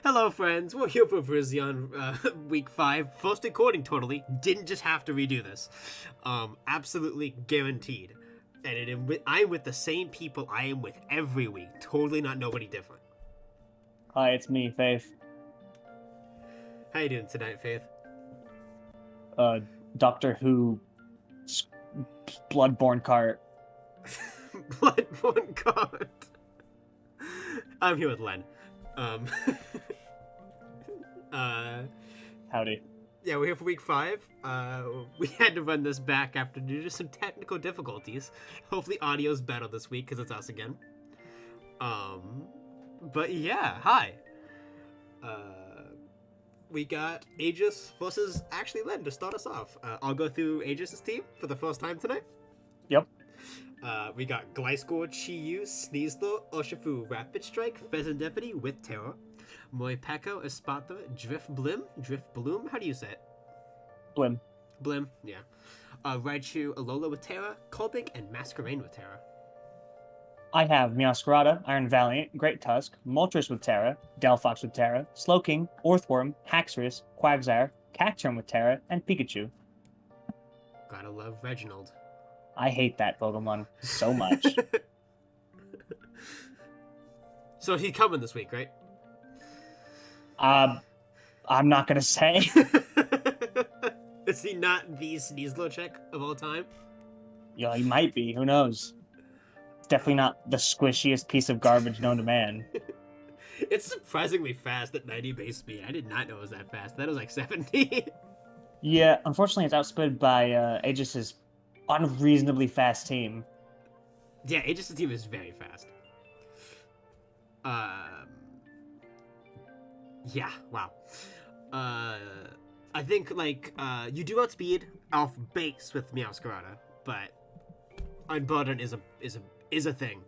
Hello, friends. We're here for Virizion, week 5. First recording, totally. Didn't just have to redo this. Absolutely guaranteed. And I'm with the same people I am with every week. Totally not nobody different. Hi, it's me, Faith. How you doing tonight, Faith? Doctor Who, Bloodborne cart. Bloodborne card. I'm here with Len. Howdy. Yeah, we're here for week 5. We had to run this back after due to some technical difficulties. Hopefully audio's better this week because it's us again. But yeah, hi. We got Aegis versus actually Len to start us off. I'll go through Aegis' team for the first time tonight. Yep. We got Gliscor, Chi-Yu, Sneasler, Urshifu, Rapid Strike, Pheasant Deputy with Terror, Moipeko, Espada, Drift Bloom, how do you say it? Blim. Blim, yeah. Raichu, Alola with Terror, Kolbig, and Masquerain with Terror. I have Meowscarada, Iron Valiant, Great Tusk, Moltres with Terra, Delphox with Terra, Slowking, Orthworm, Haxorus, Quagsire, Cacturn with Terra, and Pikachu. Gotta love Reginald. I hate that Pokemon so much. So he's coming this week, right? I'm not gonna say. Is he not the Sneasler check of all time? Yo, he might be. Who knows? It's definitely not the squishiest piece of garbage known to man. It's surprisingly fast at 90 base speed. I did not know it was that fast. That was like 70. Yeah, unfortunately, it's outsped by Aegis' unreasonably fast team. Yeah, Aegis' team is very fast. Yeah, wow. I think, like, you do outspeed off base with Meowscarada, but Unburden is a thing.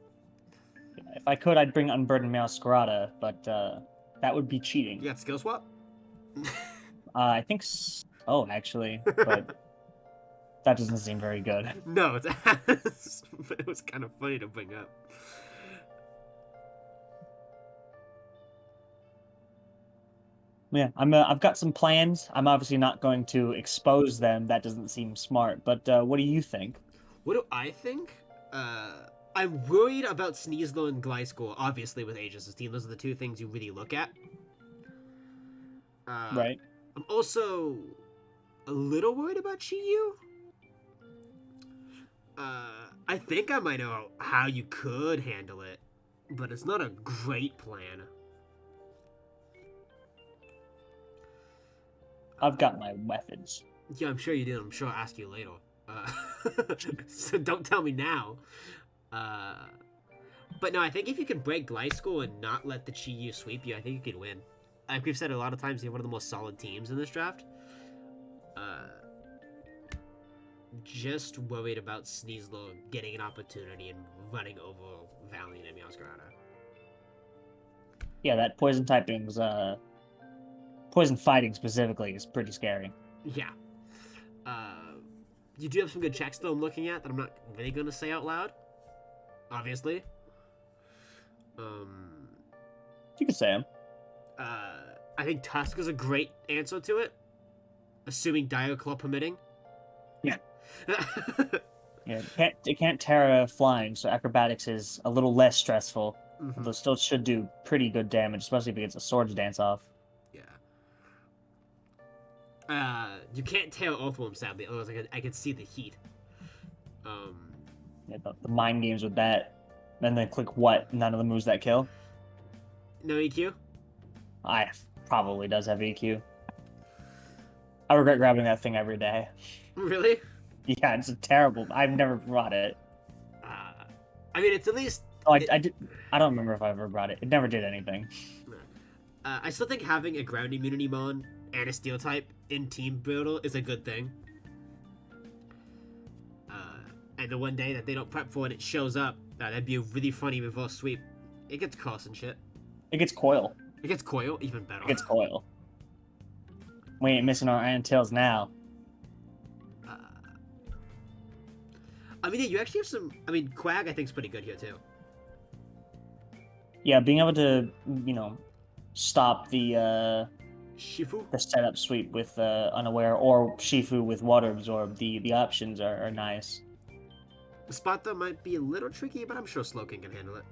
If I could, I'd bring Unburdened Meowscarada, but that would be cheating. You got skill swap? I think so, actually, but that doesn't seem very good. No, it's ass, but it was kind of funny to bring up. Yeah, I've got some plans. I'm obviously not going to expose them. That doesn't seem smart. But what do you think? What do I think? I'm worried about Sneasler and Gliscor, obviously, with Aegis' team. Those are the two things you really look at. Right. I'm also a little worried about Chi-Yu. I think I might know how you could handle it, but it's not a great plan. I've got my methods. Yeah, I'm sure you did. I'm sure I'll ask you later. So don't tell me now. But no, I think if you can break Gliscor and not let the Chi-Yu sweep you, I think you can win. Like we've said a lot of times, you have one of the most solid teams in this draft. Just worried about Sneasler getting an opportunity and running over Valiant and Meowscarada. Yeah, that poison typing's poison fighting specifically is pretty scary. Yeah. You do have some good checks though I'm looking at that I'm not really gonna say out loud. Obviously. You could say them. I think Tusk is a great answer to it. Assuming Dire Claw permitting. Yeah. Yeah, it can't Terra flying, so acrobatics is a little less stressful. Mm-hmm. Though still should do pretty good damage, especially if it gets a Swords Dance off. Yeah. You can't tear Earthworm, sadly, otherwise I could see the heat. Yeah, the mind games with that. And then click what? None of the moves that kill? No EQ? I probably does have EQ. I regret grabbing that thing every day. Really? Yeah, it's terrible. I've never brought it. I mean, it's at least... Oh, I did. I don't remember if I ever brought it. It never did anything. I still think having a ground immunity mon and a steel type in team builder is a good thing. And the one day that they don't prep for it, it shows up. That'd be a really funny reverse sweep. It gets cross and shit. It gets Coil. It gets Coil, even better. It gets Coil. We ain't missing our Iron Tails now. I mean, yeah, you actually have some... I mean, Quag, I think, is pretty good here, too. Yeah, being able to, stop the Shifu? setup sweep with Unaware or Shifu with Water Absorb. The options are nice. Sparta might be a little tricky, but I'm sure Slowking can handle it.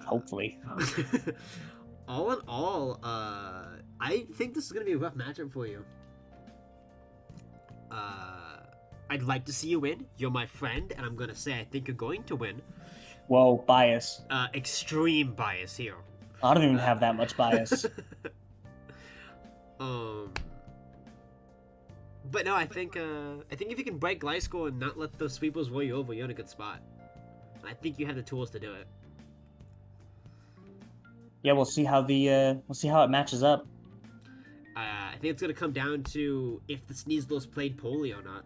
Hopefully. All in all, I think this is going to be a rough matchup for you. I'd like to see you win. You're my friend, and I'm going to say I think you're going to win. Whoa, bias. Extreme bias here. I don't even have that much bias. But no, I think if you can break Gliscor and not let those sweepers roll you over, you're in a good spot. I think you have the tools to do it. Yeah, we'll see how it matches up. I think it's gonna come down to if the Sneaseless played poorly or not.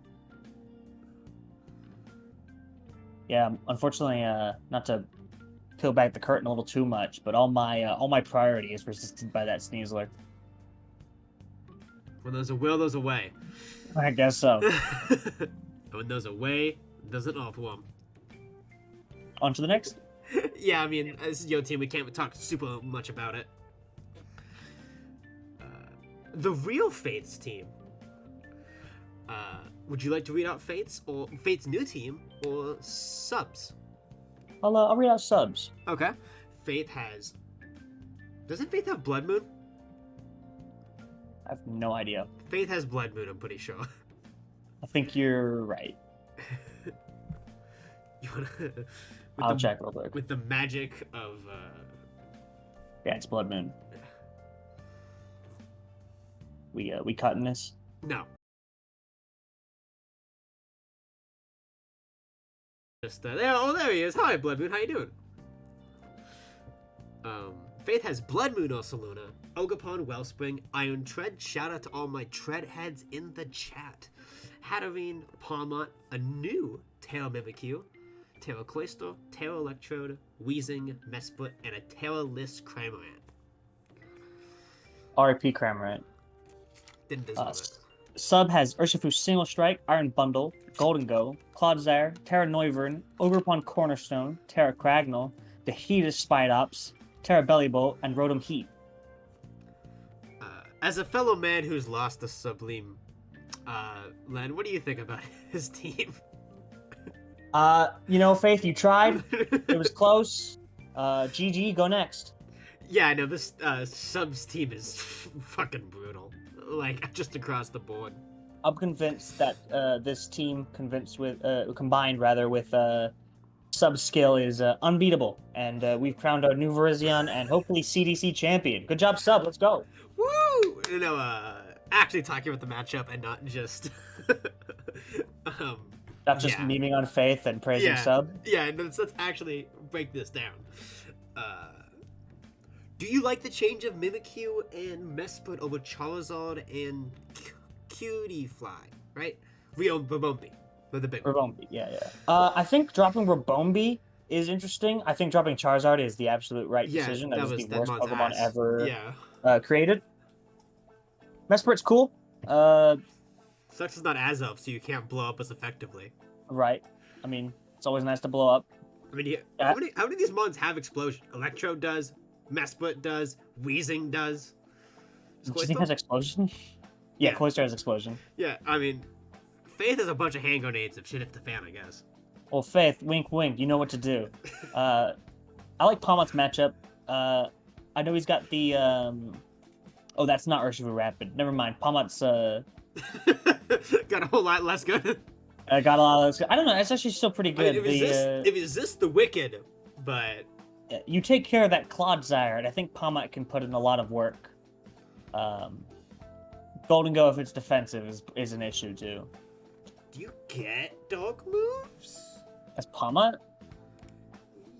Yeah, unfortunately, not to peel back the curtain a little too much, but all my priority is resisted by that Sneasler. When there's a will, there's a way. I guess so. When there's a way, there's an off one. On to the next. Yeah, I mean, this is your team. We can't talk super much about it. The real Fates team. Would you like to read out Fates or Fates' new team or subs? I'll read out subs. Okay. Faith has. Doesn't Faith have Blood Moon? I have no idea. Faith has Blood Moon, I'm pretty sure. I think you're right. You wanna, I'll check real quick. With the magic of. Yeah, it's Blood Moon. We cutting this? No. Just there. Oh, there he is. Hi, Blood Moon. How you doing? Faith has Blood Moon Ursaluna, Ogerpon, Wellspring, Iron Tread. Shout out to all my tread heads in the chat. Hatterene, Palmont, a new Tail Mimikyu, Tail Cloister, Tail Electrode, Weezing, Mesplit, and a Tail-less Cramorant. R.I.P. Cramorant. Didn't deserve it. Sub has Urshifu Single Strike, Iron Bundle, Golden Go, Clodsire, Terra Noivern, Ogerpon Cornerstone, Terra Cragnal, Dehetus Spidops, Terra Bellybolt, and Rotom Heat. As a fellow man who's lost the Sublime, Len, what do you think about his team? Faith, you tried. It was close. GG, go next. Yeah, I know, this Subs team is fucking brutal. Like, just across the board. I'm convinced that this team combined with Sub skill is unbeatable, and we've crowned our new Virizion and hopefully CDC champion. Good job, Sub. Let's go. Woo! Actually talking about the matchup and not just not just memeing on Faith and praising Sub. Yeah, let's actually break this down. Do you like the change of Mimikyu and Mesprit over Charizard and Cutiefly, right? Rabombi, the big one. Rabombi, yeah. I think dropping Rabombi is interesting. I think dropping Charizard is the absolute right decision. That was the worst Pokemon ever created. Mesprit's cool. Sucks is not Azelf, so you can't blow up as effectively. Right. I mean, it's always nice to blow up. I mean, how many of these mons have Explosion? Electro does. Mesprit does. Weezing does. Do you think has Explosion? Yeah, Cloister has Explosion. Yeah, I mean, Faith has a bunch of hand grenades if shit hits the fan, I guess. Well, Faith, wink, wink. You know what to do. I like Palmont's matchup. I know he's got the. Oh, that's not Urshifu Rapid. Never mind. Palmont's. Got a whole lot less good. Got a lot less good. I don't know. It's actually still pretty good. I mean, it resists the Wicked, but. You take care of that Clodsire, and I think Palmont can put in a lot of work. Golden Go, if it's defensive, is an issue, too. Do you get dog moves? As Palmont?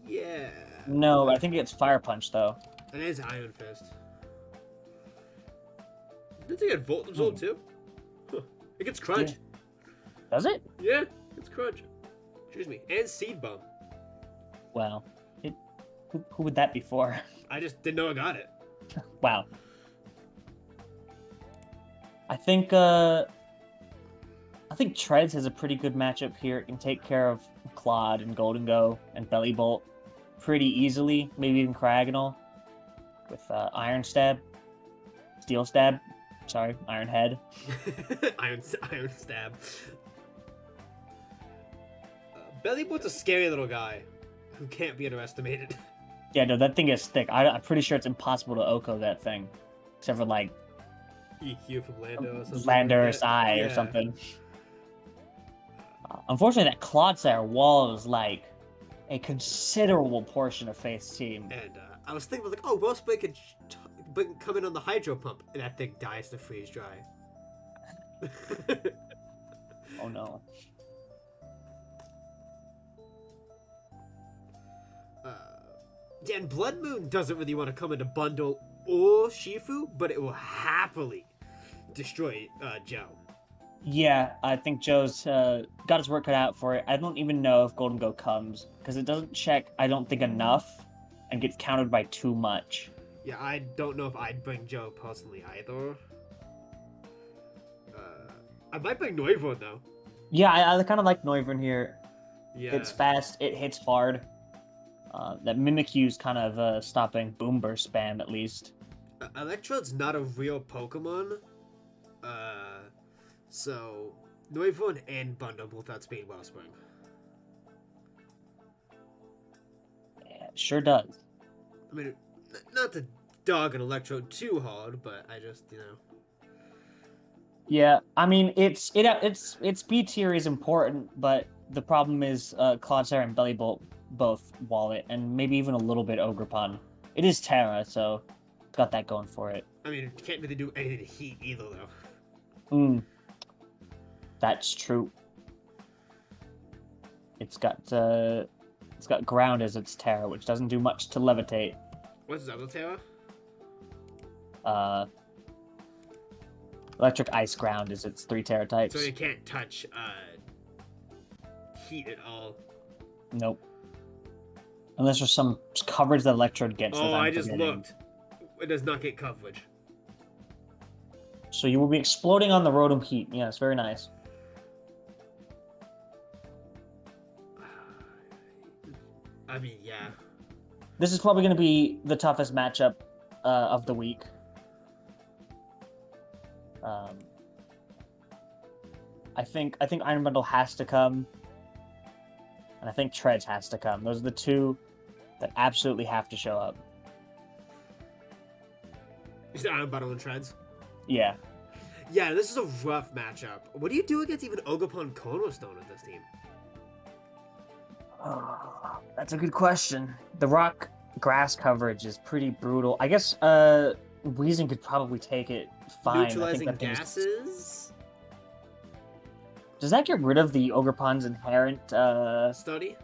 Yeah. No, I think it's Fire Punch, though. And it is Iron Fist. Does it get Volt Absorb, too? Huh. It gets Crunch. Yeah. Does it? Yeah, it's Crunch. Excuse me. And Seed Bomb. Wow. Who would that be for? I just didn't know I got it. Wow. I think Treads has a pretty good matchup here. It can take care of Claude and Golden Go and Bellybolt pretty easily, maybe even Cragganal with Iron Stab, Steel Stab. Sorry, Iron Head. Iron Stab. Bellyboot's a scary little guy who can't be underestimated. Yeah, no, that thing is thick. I'm pretty sure it's impossible to Oko that thing, except for like EQ from Lando or something. Landor's like Eye or something. Unfortunately, that Clodsire wall is like a considerable portion of Faith's team. And I was thinking, like, oh, Wellspring could come in on the hydro pump, and that thing dies to freeze dry. Oh no. Yeah, and Blood Moon doesn't really want to come into Bundle or Shifu, but it will happily destroy Joe. Yeah, I think Joe's got his work cut out for it. I don't even know if Golden Go comes, because it doesn't check, I don't think, enough, and gets countered by too much. Yeah, I don't know if I'd bring Joe personally either. I might bring Noivern, though. Yeah, I kind of like Noivern here. Yeah. It's fast, it hits hard. That Mimikyu's kind of stopping Boom Burst spam, at least. Electrode's not a real Pokemon. So Noivern and Bundle both outspeed Wellspring. Yeah, it sure does. I mean, not to dog an Electrode too hard, but I just, Yeah, I mean, its B tier is important, but the problem is Clodsire and Bellybolt both wall it, and maybe even a little bit Ogerpon. It is Terra, so it's got that going for it. I mean, it can't really do anything to Heat either, though. That's true. It's got Ground as its Terra, which doesn't do much to Levitate. What's the other Terra? Electric, Ice, Ground is its 3 Terra types. So you can't touch Heat at all. Nope. Unless there's some coverage that Electrode gets. Oh, I just looked. It does not get coverage. So you will be exploding on the Rotom Heat. Yes, very nice. I mean, yeah. This is probably going to be the toughest matchup of the week. I think Iron Bundle has to come, and I think Treads has to come. Those are the two that absolutely have to show up. Is it Iron Bundle and Treads? Yeah. Yeah, this is a rough matchup. What do you do against even Ogerpon Cornerstone with this team? Oh, that's a good question. The rock grass coverage is pretty brutal. I guess Weezing could probably take it fine. Neutralizing I think gases? Does that get rid of the Ogerpon's inherent Study?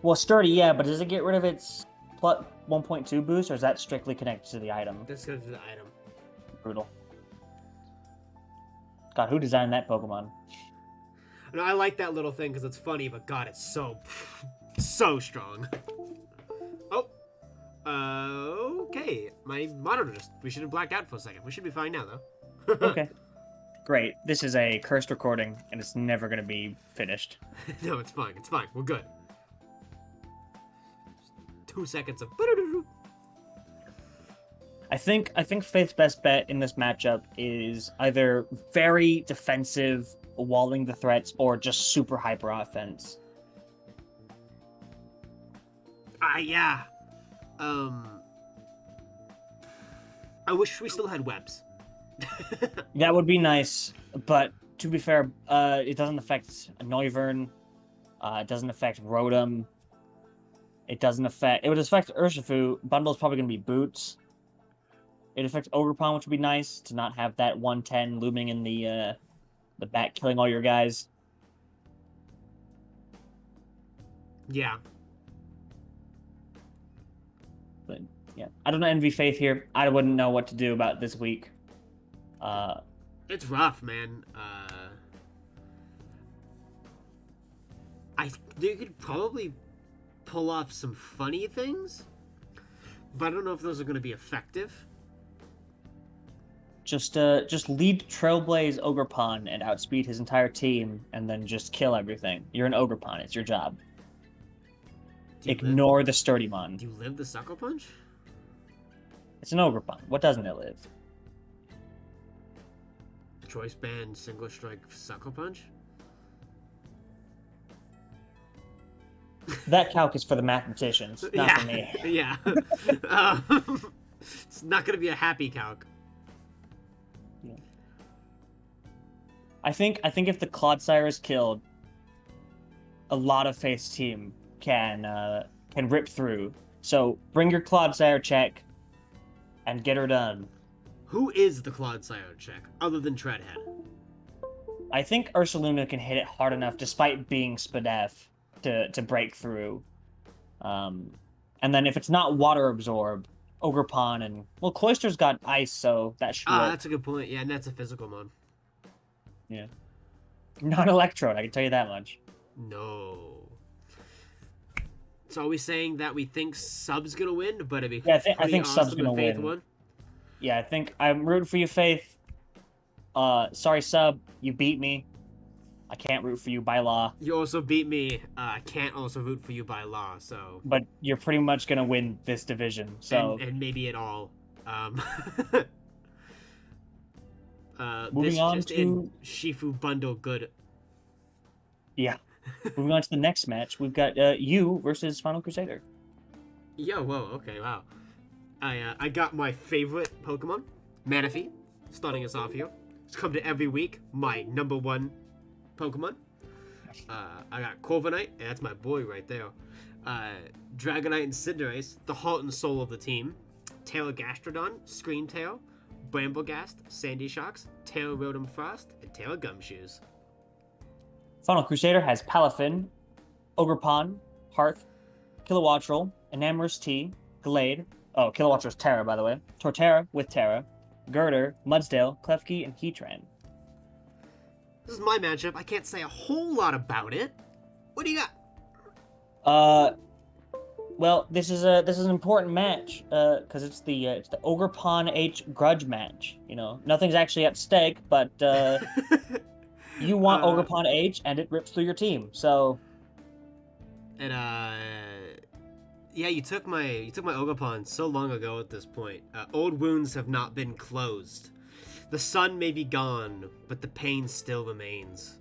Well, sturdy, yeah, but does it get rid of its plus 1.2 boost, or is that strictly connected to the item? This goes to the item. Brutal. God, who designed that Pokemon? No, I like that little thing because it's funny, but God, it's so strong. Oh, okay. My monitor we should have blacked out for a second. We should be fine now, though. Okay. Great. This is a cursed recording, and it's never going to be finished. No, it's fine. It's fine. We're good. 2 seconds of. I think Faith's best bet in this matchup is either very defensive, walling the threats, or just super hyper offense. Yeah. I wish we still had webs. That would be nice, but to be fair, it doesn't affect Noivern. It doesn't affect Rotom. It would affect Urshifu. Bundle's probably going to be Boots. It affects Ogerpon, which would be nice to not have that 110 looming in the back, killing all your guys. Yeah. But yeah, I don't envy Faith here. I wouldn't know what to do about this week. It's rough, man. You could probably pull off some funny things, but I don't know if those are going to be effective. Just lead Trailblaze Ogerpon and outspeed his entire team, and then just kill everything. You're an Ogerpon. It's your job. Ignore the Sturdymon. Do you live the Sucker Punch? It's an Ogerpon. What doesn't it live? Choice Band Single Strike Sucker Punch? That calc is for the mathematicians, not for me. Yeah. It's not going to be a happy calc. Yeah. I think if the Clodsire is killed, a lot of Faith's team can rip through. So bring your Clodsire check and get her done. Who is the Clodsire check, other than Treadhead? I think Ursaluna can hit it hard enough, despite being Spadef, to break through. And then if it's not Water Absorb, Ogerpon and... Well, Cloyster's got Ice, so that should work. That's a good point. Yeah, and that's a physical mod. Yeah. Not Electrode, I can tell you that much. No. So are we saying that we think Sub's gonna win, but it'd be I think awesome Sub's gonna if Faith win. won? Yeah, I think I'm rooting for you, Faith. Sorry, Sub, you beat me. I can't root for you by law. You also beat me. I can't also root for you by law, so... But you're pretty much gonna win this division, so... And maybe it all. Moving this on just to... in Shifu bundle good. Yeah. Moving on to the next match, we've got you versus Final Crusader. Yo, whoa, okay, wow. I got my favorite Pokemon, Manaphy, starting us off here. It's come to every week, my #1 Pokemon. I got Corviknight, and that's my boy right there. Dragonite and Cinderace, the heart and soul of the team. Taylor Gastrodon, Screamtail, Bramblegast, Sandy Shocks, Taylor Rotom Frost, and Taylor Gumshoes. Final Crusader has Palafin, Ogerpon, Hearth, Kilowattrel, Enamorous Tea, Glade. Oh, Kilowattrel's Terra, by the way. Torterra with Terra, Girder, Mudsdale, Klefki, and Heatran. This is my matchup. I can't say a whole lot about it. What do you got? Well, this is an important match, because it's the Ogerpon H grudge match. You know, nothing's actually at stake, but you want Ogerpon H, and it rips through your team. So, and yeah, you took my Ogerpon so long ago at this point. Old wounds have not been closed. The sun may be gone, but the pain still remains.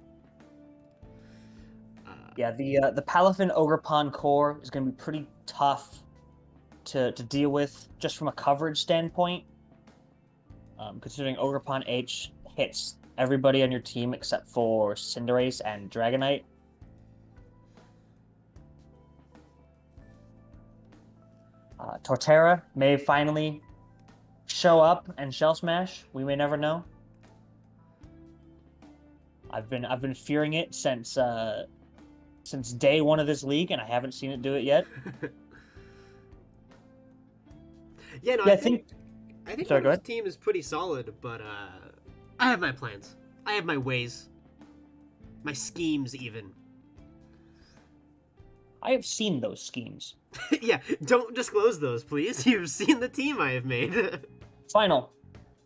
Yeah, the Palafin Ogerpon core is going to be pretty tough to deal with, just from a coverage standpoint. Considering Ogerpon H hits everybody on your team except for Cinderace and Dragonite. Torterra may finally show up and Shell Smash. We may never know. I've been fearing it since day one of this league, and I haven't seen it do it yet. Yeah, no, yeah, I think sorry, this team is pretty solid, but I have my plans. I have my ways. My schemes, even. I have seen those schemes. Yeah, don't disclose those, please. You've seen the team I have made. Final.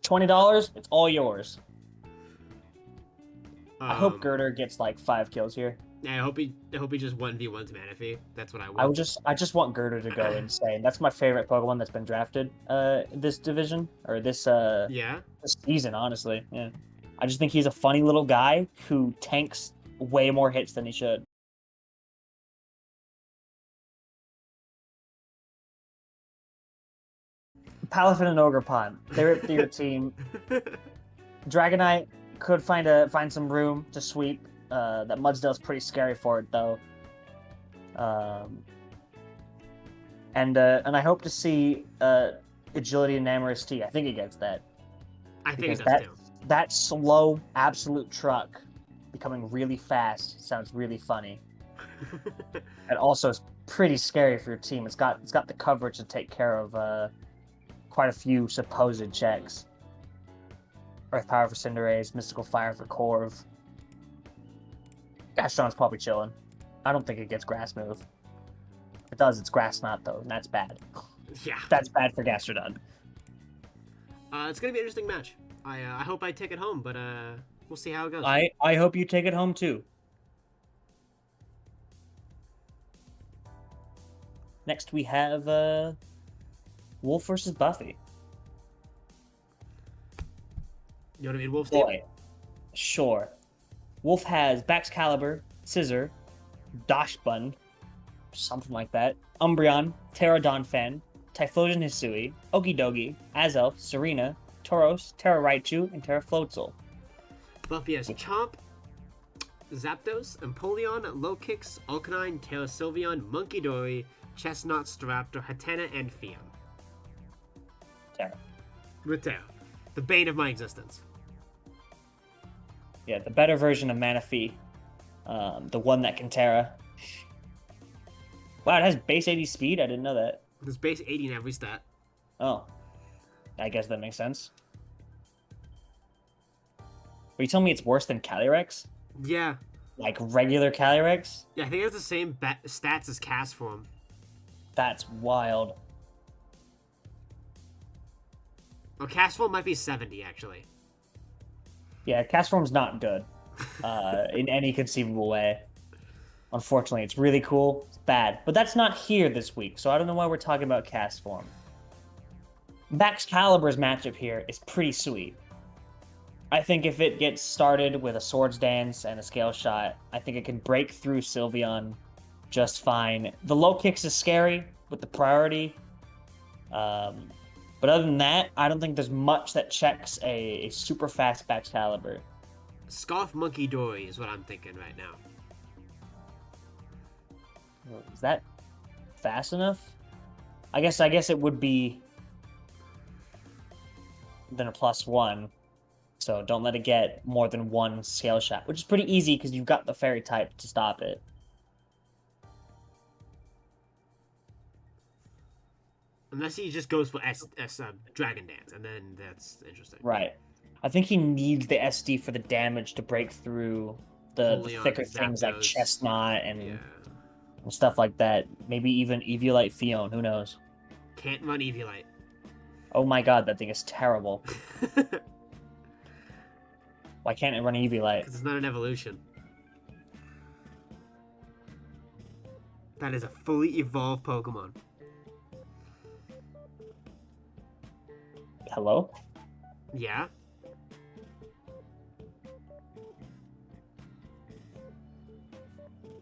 $20, it's all yours. I hope Girder gets like 5 kills here. I hope he just 1v1s Manaphy. That's what I want. I just want Girder to go insane. That's my favorite Pokemon that's been drafted this division, or this this season, honestly. Yeah. I just think he's a funny little guy who tanks way more hits than he should. Palafin and Ogerpon, they ripped through your team. Dragonite could find some room to sweep. That Mudsdale's pretty scary for it, though. And I hope to see Agility and Enamorous Tea. I think it gets that. I think it does too. That slow absolute truck becoming really fast sounds really funny. And also is pretty scary for your team. It's got the coverage to take care of quite a few supposed checks. Earth Power for Cinderace, Mystical Fire for Corv. Gastron's probably chilling. I don't think it gets Grass Move. If it does, it's Grass Knot, though, and that's bad. Yeah. That's bad for Gastrodon. It's going to be an interesting match. I hope I take it home, but we'll see how it goes. I hope you take it home, too. Next we have Wolf versus Buffy. You want to be Wolf's team? Boy, sure. Wolf has Baxcalibur, Scissor, Dashbun, something like that, Umbreon, Pterodonphan, Typhlosion Hisui, Okidogi, Azelf, Serena, Tauros, Terra Raichu, and Terra Floatzel. Buffy has Chomp, Zapdos, Empoleon, Low-Kicks, Alkanine, Terra Sylveon, Munkidori, Chestnut, Staraptor, Hatena, and Fiam. Terra. With Terra. The bane of my existence. Yeah, the better version of Manaphy. The one that can Terra. Wow, it has base 80 speed? I didn't know that. There's base 80 in every stat. Oh. I guess that makes sense. Are you telling me it's worse than Calyrex? Yeah. Like regular Calyrex? Yeah, I think it has the same stats as Cast Form. That's wild. Oh, Cast Form might be 70, actually. Yeah, Cast Form's not good. In any conceivable way. Unfortunately, it's really cool. It's bad. But that's not here this week, so I don't know why we're talking about Cast Form. Baxcalibur's matchup here is pretty sweet. I think if it gets started with a Swords Dance and a Scale Shot, I think it can break through Sylveon just fine. The low kicks is scary with the priority. But other than that, I don't think there's much that checks a super fast Baxcalibur. Scoff Munkidori is what I'm thinking right now. Is that fast enough? I guess it would be then a +1. So don't let it get more than one Scale Shot, which is pretty easy because you've got the Fairy type to stop it. Unless he just goes for Dragon Dance, and then that's interesting. Right. I think he needs the SD for the damage to break through the thicker things like Chestnut and stuff like that. Maybe even Eviolite Fion, who knows? Can't run Eviolite. Oh my god, that thing is terrible. Why can't it run Eviolite? Because it's not an evolution. That is a fully evolved Pokemon. Hello? Yeah?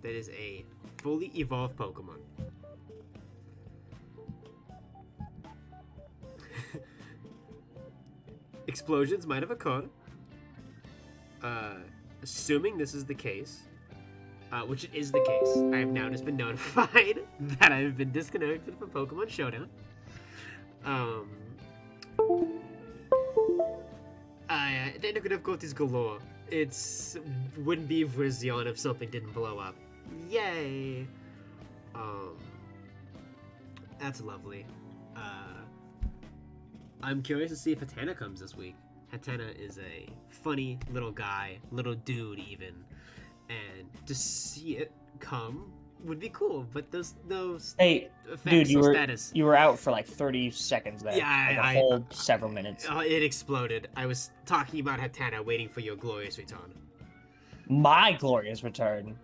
That is a fully evolved Pokemon. Explosions might have occurred. Assuming this is the case, which it is the case, I have now just been notified that I've been disconnected from Pokemon Showdown. Technical difficulties galore. Wouldn't be Virizion if something didn't blow up. Yay! That's lovely. I'm curious to see if Hatena comes this week. Hatena is a funny little guy, little dude even, and to see it come would be cool. But there's no dude, status. You were out for like 30 seconds there. Yeah, like a whole several minutes. It exploded. I was talking about Hatena, waiting for your glorious return. My glorious return.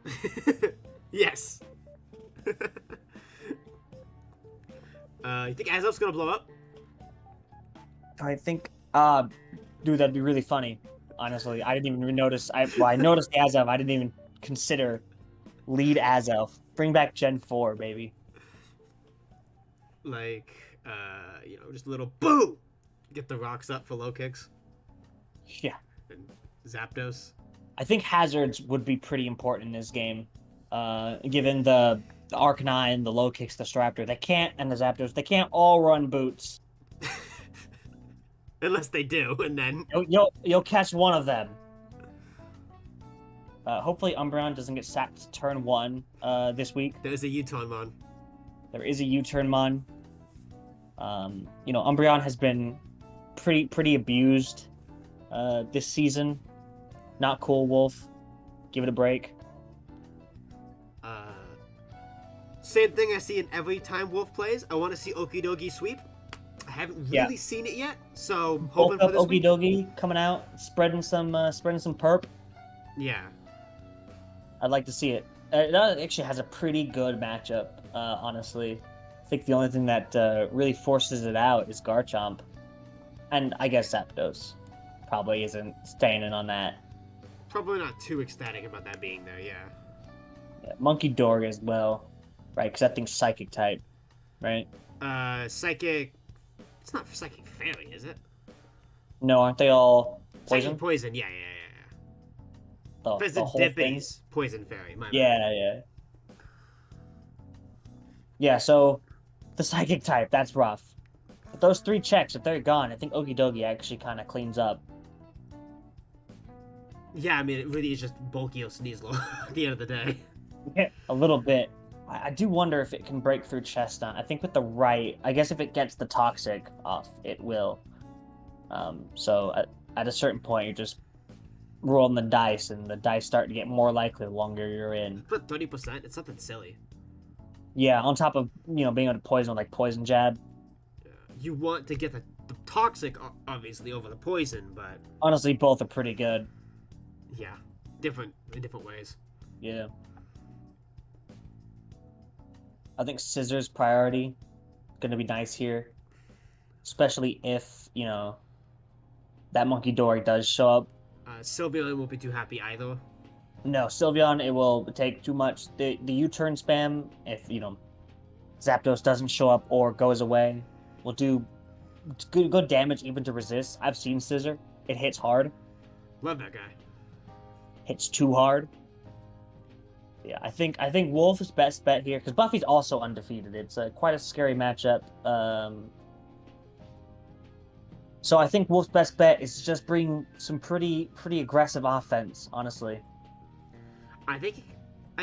Yes. You think Azelf's gonna blow up? I think, dude, that'd be really funny. Honestly, I didn't even notice. I noticed Azelf. I didn't even consider lead Azelf. Bring back Gen 4, baby. Like, just a little boo. Get the rocks up for low kicks. Yeah. And Zapdos. I think hazards would be pretty important in this game, given the Arcanine, the low kicks, the Staraptor. They can't, and the Zapdos. They can't all run boots. Unless they do, and then you'll catch one of them. Hopefully Umbreon doesn't get sacked turn 1 this week. There's a U-turn mon. There is a U-turn mon. Umbreon has been pretty abused this season. Not cool, Wolf. Give it a break. Same thing I see in every time Wolf plays. I want to see Okidogi sweep. I haven't really seen it yet, so I'm hoping for this week. Okidogi coming out, spreading some perp. Yeah. I'd like to see it. It actually has a pretty good matchup, honestly. think the only thing that really forces it out is Garchomp. And I guess Zapdos probably isn't staying in on that. Probably not too ecstatic about that being there, yeah. Yeah, Monkey Dorg as well, right? Because that thing's Psychic type, right? Psychic... It's not Psychic Fairy, is it? No, aren't they all poison? Psychic Poison, yeah. The whole thing? Deputy's Poison Fairy, my bad. Yeah. Yeah, so the Psychic type, that's rough. But those 3 checks, if they're gone, I think Okidogi actually kind of cleans up. Yeah, I mean, it really is just bulky or Sneasel at the end of the day. Yeah, a little bit. I do wonder if it can break through Chestnut. I think with the right, I guess if it gets the Toxic off, it will. So at a certain point, you're just rolling the dice, and the dice start to get more likely the longer you're in. But 30%, it's something silly. Yeah, on top of, being able to poison with, like, Poison Jab. You want to get the Toxic, obviously, over the Poison, but... Honestly, both are pretty good. Yeah, in different ways. Yeah. I think Scissors priority gonna be nice here. Especially if, that Monkey Dory does show up. Sylveon won't be too happy either. No, Sylveon, it will take too much. The U-turn spam, if, Zapdos doesn't show up or goes away, will do good damage even to resist. I've seen Scissor. It hits hard. Love that guy. Hits too hard. Yeah, I think Wolf is best bet here because Buffy's also undefeated. It's quite a scary matchup. So I think Wolf's best bet is to just bring some pretty aggressive offense. Honestly, I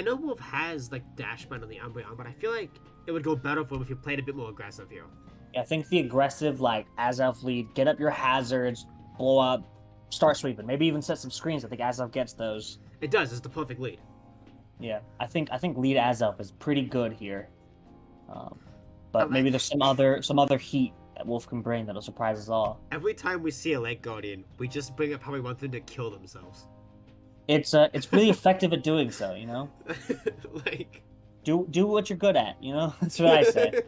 know Wolf has like Dash Band on the Umbreon, but I feel like it would go better for him if you played a bit more aggressive here. Yeah, I think the aggressive like Azelf lead, get up your hazards, blow up, start sweeping. Maybe even set some screens. I think Azelf gets those. It does. It's the perfect lead. Yeah, I think lead Azelf is pretty good here, but maybe there's some other heat that Wolf can bring that'll surprise us all. Every time we see a Lake Guardian, we just bring up how we want them to kill themselves. It's really effective at doing so, Like, do what you're good at, That's what I say.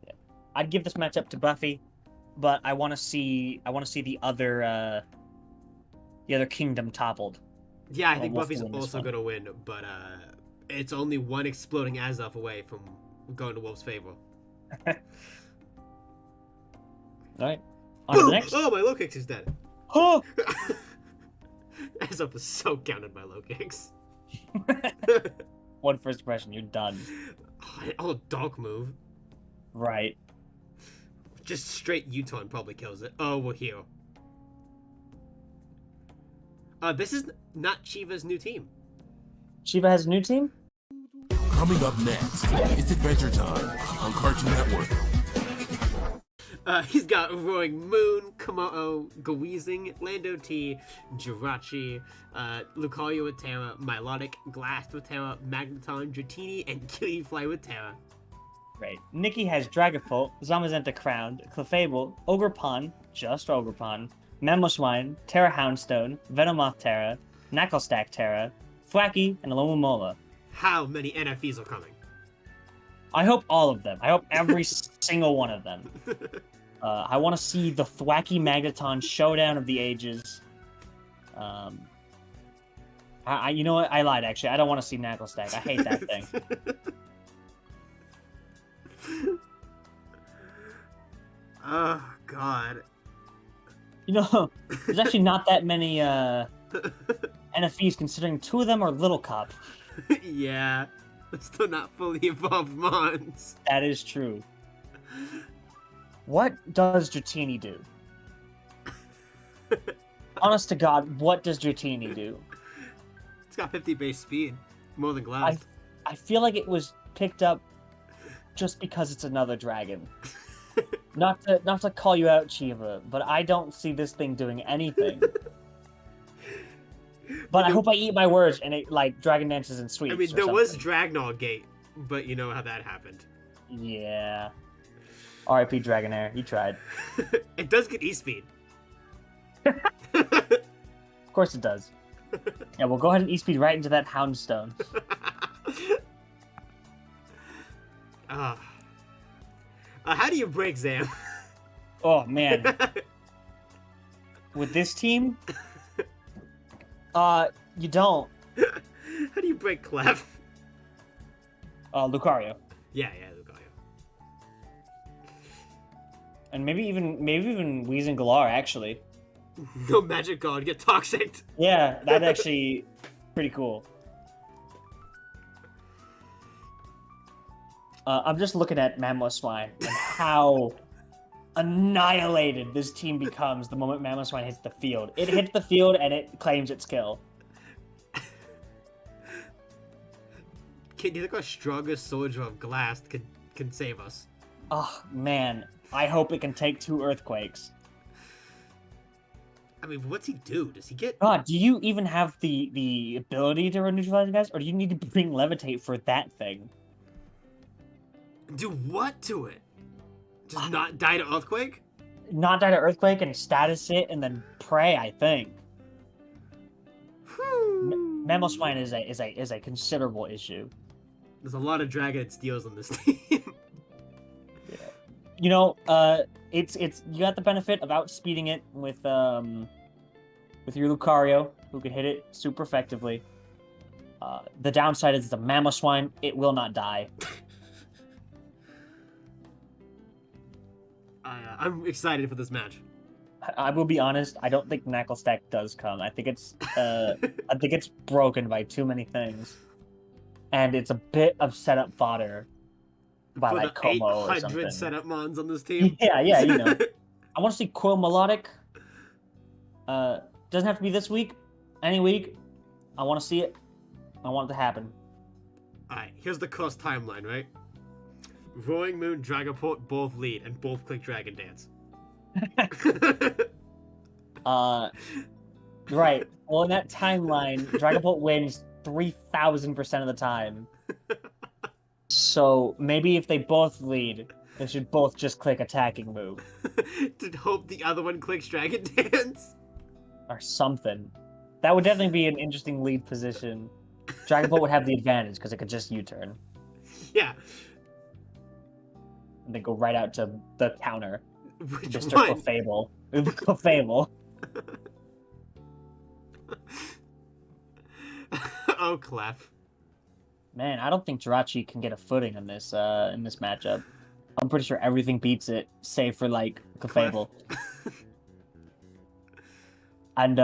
Yeah. I'd give this matchup to Buffy, but I want to see the other kingdom toppled. Yeah, I think Buffy's also going to win, but it's only one exploding Azelf away from going to Wolf's favor. Alright. On to the next. Oh, my low kicks is dead. Oh! Azelf is so counted by low kicks. One first impression, you're done. Oh, dog move. Right. Just straight U-turn probably kills it. Oh, we're here. This is not Shiva's new team. Shiva has a new team? Coming up next, it's Adventure Time on Cartoon Network. He's got Roaring Moon, Kamao, Gweezing, Lando T, Jirachi, Lucario with Terra, Milotic, Glass with Terra, Magneton, Dratini, and Killyfly with Terra. Right. Nikki has Dragapult, Zamazenta Crowned, Clefable, Ogerpon, just Ogerpon, Mamoswine, Terra Houndstone, Venomoth Terra, Knucklestack Terra, Thwacky, and Alomomola. How many NFEs are coming? I hope all of them. I hope every single one of them. I want to see the Thwacky Magneton showdown of the ages. You know what? I lied, actually. I don't want to see Knucklestack. I hate that thing. Oh, God. There's actually not that many NFEs, considering 2 of them are Little Cup. Yeah. Still not fully evolved Mons. That is true. What does Dratini do? Honest to God, what does Dratini do? It's got 50 base speed. More than Glass. I feel like it was picked up just because it's another dragon. Not to call you out, Chiva, but I don't see this thing doing anything. But I hope I eat my words and it like dragon dances and sweeps. I mean, there was Dragnall Gate, but you know how that happened. Yeah. R.I.P. Dragonair, you tried. It does get E-Speed. Of course it does. Yeah, we'll go ahead and E-Speed right into that Houndstone. How do you break Zam? Oh man, with this team, you don't. How do you break Clef? Lucario, Yeah, Lucario. and maybe even Weezing Galar actually. No magic god, get toxic. Yeah, that's actually pretty cool. I'm just looking at Mamoswine and how annihilated this team becomes the moment Mamoswine hits the field. It hits the field and it claims its kill. Kid, do you think our strongest soldier of glass can save us? Oh man, I hope it can take 2 earthquakes. I mean, what's he do? Does he get... God, do you even have the ability to neutralize you guys, or do you need to bring Levitate for that thing? Do what to it? Just not die to Earthquake? Not die to earthquake and status it and then pray, I think. Mamoswine is a considerable issue. There's a lot of Dragon and Steels on this team. You know, it's you got the benefit of outspeeding it with your Lucario, who can hit it super effectively. The downside is the Mamoswine, it will not die. I'm excited for this match. I will be honest, I don't think Knuckle Stack does come. I think it's broken by too many things. And it's a bit of setup fodder by For like the Como or 800 something. setup mons on this team. Yeah, you know. I want to see Quill Melodic. Doesn't have to be this week. Any week. I want to see it. I want it to happen. Alright, here's the cross timeline, right? Roaring Moon, Dragapult both lead and both click Dragon Dance. Right. Well, in that timeline, Dragapult wins 3,000% of the time. So maybe if they both lead, they should both just click attacking move. To hope the other one clicks Dragon Dance. Or something. That would definitely be an interesting lead position. Dragapult would have the advantage because it could just U-turn. Yeah. And then go right out to the counter. Which Mr. one? Clefable. Clefable. Oh, Clef. Man, I don't think Jirachi can get a footing in this matchup. I'm pretty sure everything beats it, save for like Clefable. And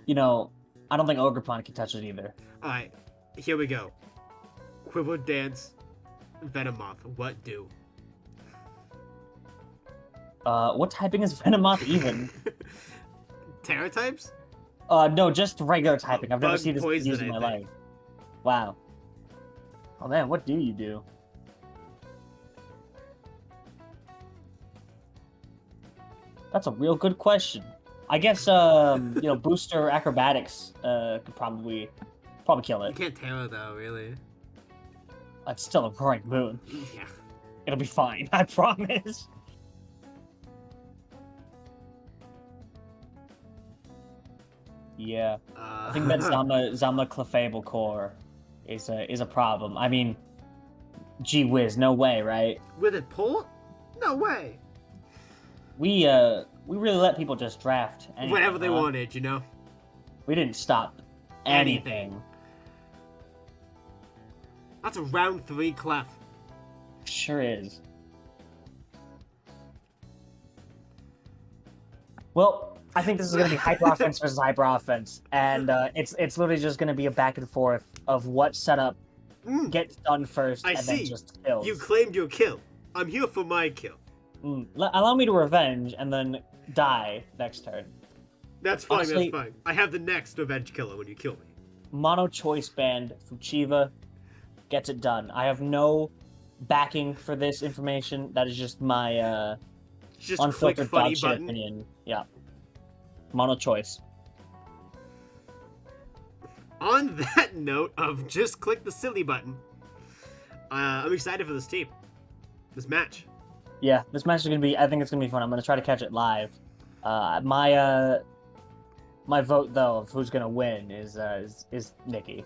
you know, I don't think Ogrepon can touch it either. Alright, here we go. Quiver Dance, Venomoth, what do? What typing is Venomoth even? Terra types? No, just regular typing. I've never Bug seen this poison, used in my I think. life. Wow. Oh man, what do you do? That's a real good question. I guess you know, Booster Acrobatics could probably kill You it. can't Terra though, really. It's still a Roaring Moon. Yeah. It'll be fine, I promise. Yeah, I think that Zama Clefable core is a problem. I mean, gee whiz, no way, right? With it pull? No way. We really let people just draft anything, Whatever they huh? wanted, you know? We didn't stop anything. Anything. That's a round 3 Clef. Sure is. Well, I think this is going to be hyper offense versus hyper offense, and it's literally just going to be a back and forth of what setup gets done first I and see. then just kills. You claimed your kill. I'm here for my kill. Allow me to revenge and then die next turn. That's fine, Honestly- that's fine. I have the next revenge killer when you kill me. Mono choice band from Chiva gets it done. I have no backing for this information. That is just my Just click unfiltered funny dog shit button. opinion. Yeah. Mono choice. On that note of just click the silly button, I'm excited for this team. This match. Yeah, this match is gonna be. I think it's gonna be fun. I'm gonna try to catch it live. My vote though of who's gonna win is Nikki.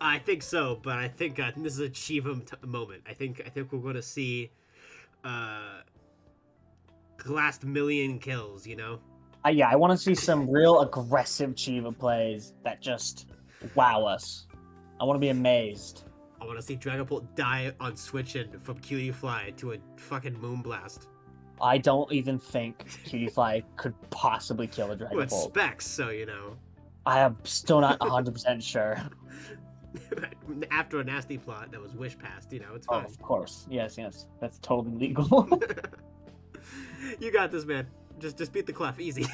I think so, but I think this is a Chiva moment. I think we're going to see last million kills, you know? Yeah, I want to see some real aggressive Chiva plays that just wow us. I want to be amazed. I want to see Dragapult die on switching from Cutie Fly to a fucking Moonblast. I don't even think Cutie Fly could possibly kill a Well, it's Dragapult. Specs, so you know. I am still not 100% sure. After a nasty plot that was wish passed, you know, it's Oh, fine. of course. Yes, that's totally legal. You got this, man. Just beat the Clef, easy.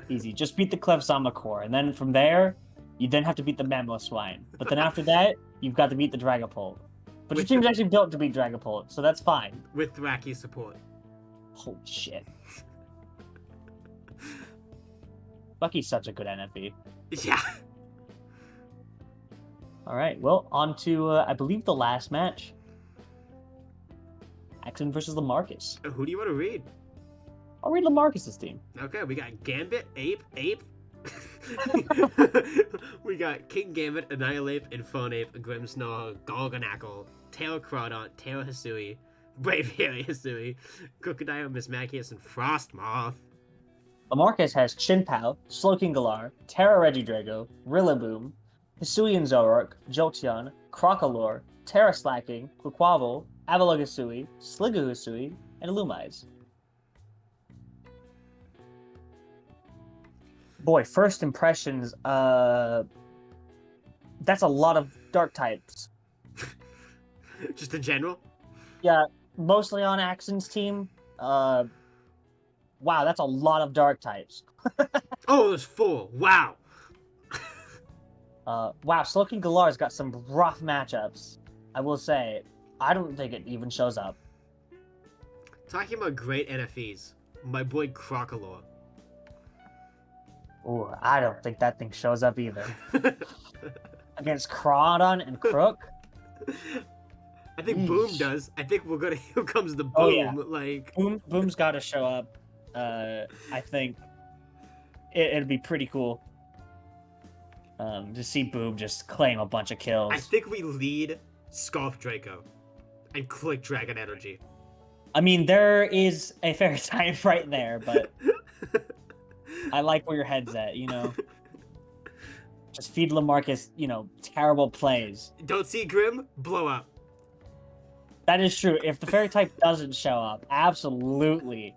Easy. Just beat the Clef Zamakor, and then from there, you then have to beat the Mamoswine. But then after that, you've got to beat the Dragapult. But your team's actually built to beat Dragapult, so that's fine. With Thraki support. Holy shit. Bucky's such a good NFE. Yeah. All right, well, on to, I believe, the last match. Axon versus Lamarcus. Who do you want to read? I'll read Lamarcus's team. Okay, we got Gambit, Ape. We got King Gambit, Annihilate, Infonape, Grimmsnarl, Golgonackle, Tail Crawdont, Tail Hisui, Braviary Hisui, Crocodile, Miss Magius, and Frostmoth. Lamarcus has Chinpao, Slowking Galar, Terra Regidrago, Rillaboom, Hisui and Zoroark, Jolteon, Crocalor, Terra Slacking, Quaquaval, Avalugg Hisui, Sliggoo Hisui, and Illumise. Boy, first impressions, that's a lot of dark types. Just in general? Yeah, mostly on Axon's team. Wow, that's a lot of dark types. Oh, there's 4. Wow. Wow, Slowking Galar's got some rough matchups. I will say, I don't think it even shows up. Talking about great NFEs, my boy Crocalor. Ooh, I don't think that thing shows up either. Against Crawdon and Crook? I think Boom does. I think we're gonna. Here comes the Boom. Oh, yeah. Like Boom's got to show up. I think it'd be pretty cool to see Boom just claim a bunch of kills. I think we lead Scarf Draco and click Dragon Energy. I mean, there is a fair time right there, but I like where your head's at, you know? Just feed Lamarcus, terrible plays. Don't see Grim? Blow up. That is true. If the fairy type doesn't show up, absolutely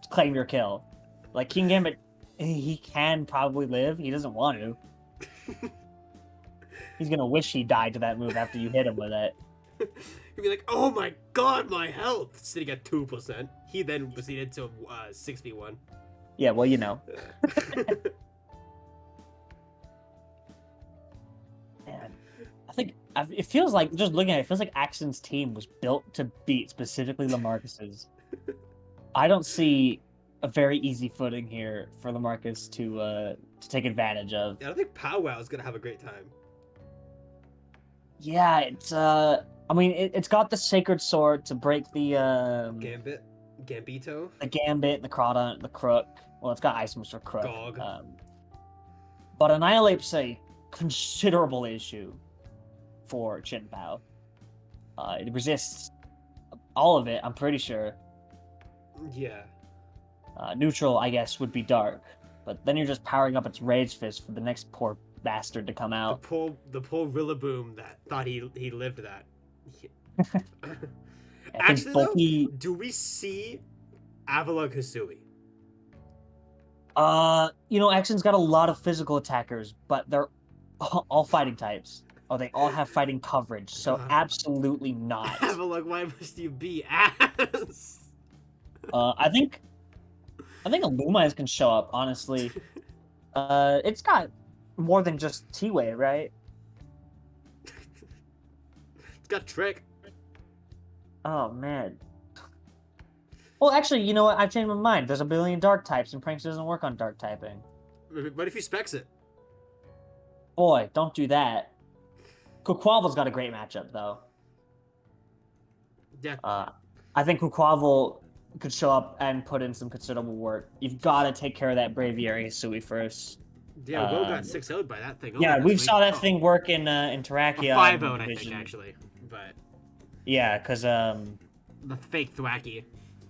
claim your kill. Like, King Gambit, he can probably live. He doesn't want to. He's gonna wish he died to that move after you hit him with it. He'd be like, oh my god, my health! Sitting at 2%. He then proceeded to 6v1. Yeah, well, you know. Man, it feels like, just looking at it, it feels like Axon's team was built to beat specifically Lamarcus's. I don't see a very easy footing here for Lamarcus to take advantage of. I don't think Powwow is gonna have a great time. Yeah, it's it's got the Sacred Sword to break the Gambito, the Gambit, the Crawdon, the Crook. Well, it's got Ice Moves for Crook. Gog. But Annihilate's a considerable issue for Chinpao. It resists all of it, I'm pretty sure. Yeah. Neutral, I guess, would be Dark. But then you're just powering up its Rage Fist for the next poor bastard to come out. The poor Rillaboom that thought he lived that. I think bulky... do we see Avalugg Hisui? Axon's got a lot of physical attackers, but they're all fighting types. Oh, they all have fighting coverage, so absolutely not. Avalugg, why must you be ass? I think Illumise can show up, honestly. It's got more than just T-Way, right? It's got Trick. Oh, man. Well, actually, you know what? I've changed my mind. There's a billion dark types, and Pranks doesn't work on dark typing. What if he specs it? Boy, don't do that. Quaquaval's got a great matchup, though. Yeah. I think Quaquaval could show up and put in some considerable work. You've got to take care of that Braviary Hisui first. Yeah, Will got 6-0'd by that thing. Yeah, this we week. saw that thing work in Terrakia. 5-0'd, I think, actually. But Yeah, because the fake Thwacky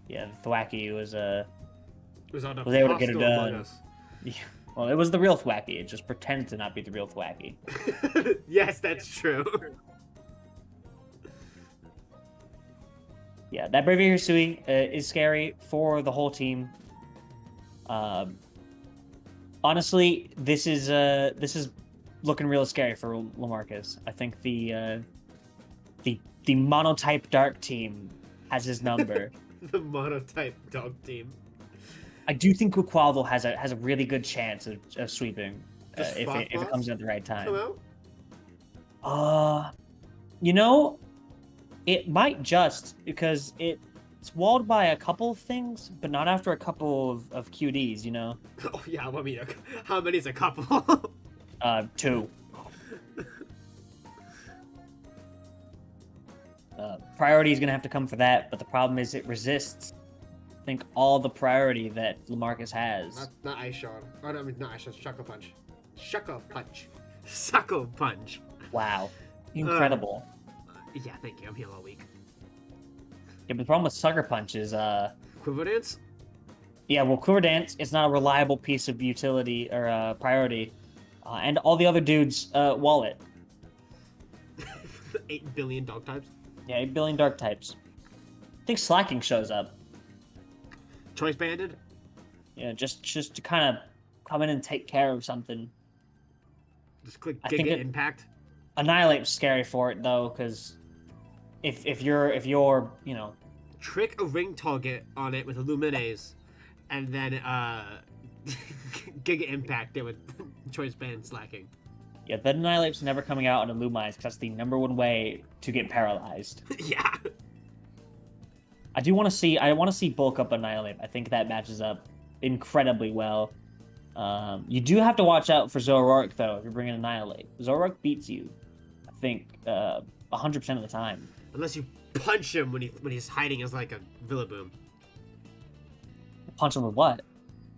yeah, Thwacky was was on a was able to get it hostile Among done. Us. Yeah. Well, it was the real Thwacky. It just pretended to not be the real Thwacky. Yes, that's true. Yeah, that Brave Hisui is scary for the whole team. Honestly, this is looking real scary for LaMarcus. I think the monotype dark team has his number. The monotype dog team. I do think Quaquaval has a really good chance of sweeping Does if it comes in at the right time. Hello? You know, it might just because it's walled by a couple of things, but not after a couple of QDs. You know. Oh yeah, I mean, how many is a couple? 2. Priority is gonna have to come for that, but the problem is it resists. I think all the priority that LaMarcus has. Not Ice Shard. Oh, no, I mean, not Ice Shard. Shuckle Punch. Shuckle Punch. Suckle Punch. Wow, incredible. Yeah, thank you. I'm here all week. Yeah, but the problem with Sucker Punch is Quiver Dance? yeah, well, Quiver Dance is not a reliable piece of utility or priority, and all the other dudes wall it. 8 billion dog types. Yeah, 8 billion dark types. I think Slacking shows up. Choice Banded? Yeah, just to kind of come in and take care of something. Just click I think Giga Impact. Annihilate's scary for it though, because if you're you know, Trick a ring target on it with Illumines, and then Giga Impact it with Choice Band Slacking. yeah, that Annihilate's never coming out on Illumise because that's the #1 way to get paralyzed. Yeah. I want to see bulk up Annihilate. I think that matches up incredibly well. You do have to watch out for Zoroark though if you're bringing Annihilate. Zoroark beats you, I think, 100% of the time. Unless you punch him when he's hiding as like a Villaboom. Punch him with what?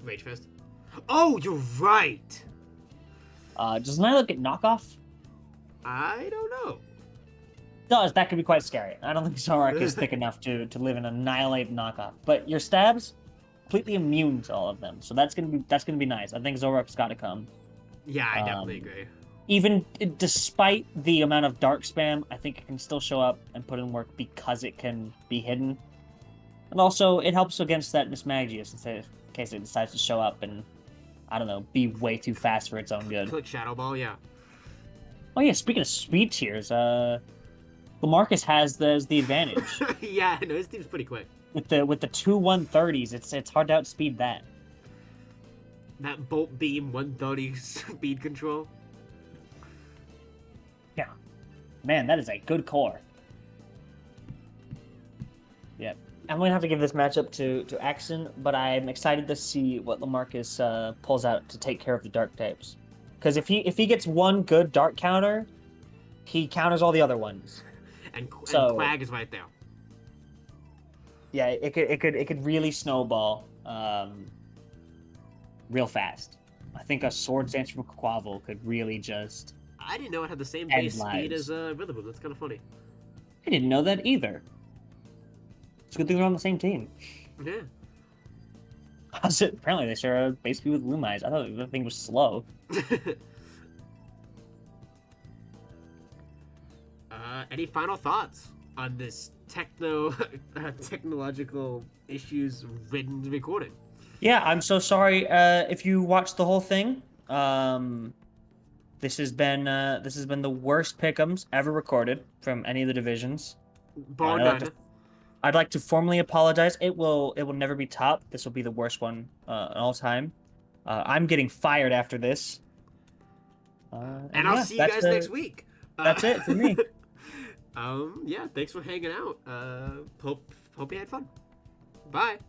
Rage Fist. Oh, you're right. Does Annihilate get knockoff? I don't know. Does that could be quite scary. I don't think Zoroark is thick enough to live in Annihilate knockoff. But your stabs, completely immune to all of them. So that's gonna be nice. I think Zoroark's got to come. Yeah, I definitely agree. Even despite the amount of dark spam, I think it can still show up and put in work because it can be hidden. And also, it helps against that Miss Magius in case it decides to show up and, I don't know, be way too fast for its own good. Click Shadow Ball, yeah. Oh yeah, speaking of speed tiers, LaMarcus has the advantage. Yeah, no, his team's pretty quick. With the 2 130s, it's hard to outspeed that. That Bolt Beam 130 speed control. Yeah. Man, that is a good core. Yeah. I'm going to have to give this matchup to Axon, but I'm excited to see what LaMarcus pulls out to take care of the dark types. Because if he gets one good dark counter, he counters all the other ones. And So- Quag is right there. Yeah, it could really snowball real fast. I think a Swords Dance from Quavel could really just... I didn't know it had the same And base speed lives. as Rillaboom. That's kind of funny. I didn't know that either. It's a good thing they're on the same team. Yeah. Apparently they share a base speed with Lumize. I thought the thing was slow. Any final thoughts on this technological issues ridden recording? Yeah, I'm so sorry if you watched the whole thing. This has been the worst Pickems ever recorded from any of the divisions. Bar none. I'd like to formally apologize. It will never be topped. This will be the worst one in all time. I'm getting fired after this. And I'll see you guys next week. That's it for me. Yeah, thanks for hanging out. Hope you had fun. Bye.